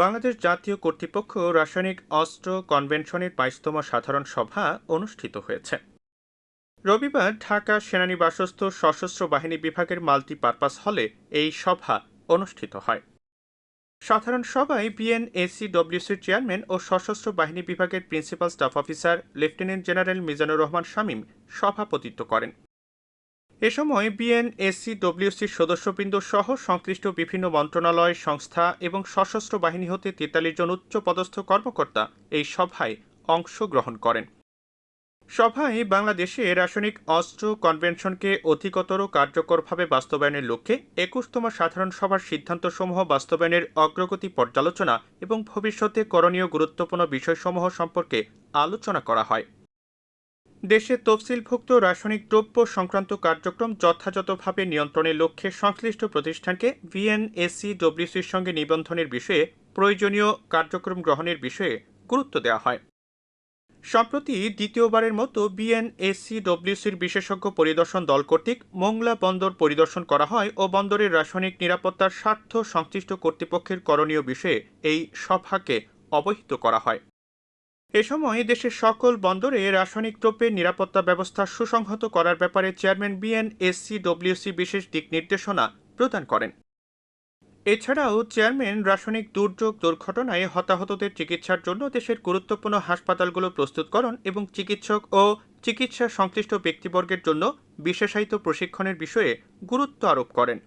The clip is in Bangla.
বাংলাদেশ জাতীয় কর্তৃপক্ষ রাসায়নিক অস্ত্র কনভেনশনের ২২তম সাধারণ সভা অনুষ্ঠিত হয়েছে রবিবার ঢাকা সেনানিবাসস্থ সশস্ত্র বাহিনী বিভাগের মাল্টিপারপাস হলে এই সভা অনুষ্ঠিত হয়। সাধারণ সভায় বিএনএসিডব্লিউসির চেয়ারম্যান ও সশস্ত্র বাহিনী বিভাগের principal staff officer lieutenant general Mizanur Rahman Shamim সভাপতিত্ব করেন। এ সময় বিএনএসিডব্লিউসির সদস্যবৃন্দ সহ সংশ্লিষ্ট বিভিন্ন মন্ত্রণালয়, সংস্থা এবং সশস্ত্র বাহিনী হতে ৪৩ জন উচ্চপদস্থ কর্মকর্তা এই সভায় অংশগ্রহণ করেন। সভায় বাংলাদেশে রাসায়নিক অস্ত্র কনভেনশনকে অধিকতর কার্যকরভাবে বাস্তবায়নের লক্ষ্যে ২১তম সাধারণ সভার সিদ্ধান্তসমূহ বাস্তবায়নের অগ্রগতি পর্যালোচনা এবং ভবিষ্যতে করণীয় গুরুত্বপূর্ণ বিষয়সমূহ সম্পর্কে আলোচনা করা হয়। দেশে তফসিলভুক্ত রাসায়নিক দ্রব্য সংক্রান্ত কার্যক্রম যথাযথভাবে নিয়ন্ত্রণের লক্ষ্যে সংশ্লিষ্ট প্রতিষ্ঠানকে বিএনএসিডব্লিউসির সঙ্গে নিবন্ধনের বিষয়ে প্রয়োজনীয় কার্যক্রম গ্রহণের বিষয়ে গুরুত্ব দেওয়া হয়। সম্প্রতি দ্বিতীয়বারের মতো বিএনএসিডব্লিউসির বিশেষজ্ঞ পরিদর্শন দল কর্তৃক মোংলা বন্দর পরিদর্শন করা হয় ও বন্দরের রাসায়নিক নিরাপত্তার স্বার্থ সংশ্লিষ্ট কর্তৃপক্ষের করণীয় বিষয়ে এই সভাকে অবহিত করা হয়। এ সময় দেশের সকল বন্দরে রাসায়নিক দ্রব্যের নিরাপত্তা ব্যবস্থা সুসংহত করার ব্যাপারে চেয়ারম্যান বিএনএসিডব্লিউসি বিশেষ দিক নির্দেশনা প্রদান করেন। এছাড়াও চেয়ারম্যান রাসায়নিক দুর্যোগ দুর্ঘটনায় হতাহতদের চিকিৎসার জন্য দেশের গুরুত্বপূর্ণ হাসপাতালগুলো প্রস্তুতকরণ এবং চিকিৎসক ও চিকিৎসা সংশ্লিষ্ট ব্যক্তিবর্গের জন্য বিশেষায়িত প্রশিক্ষণের বিষয়ে গুরুত্ব আরোপ করেন।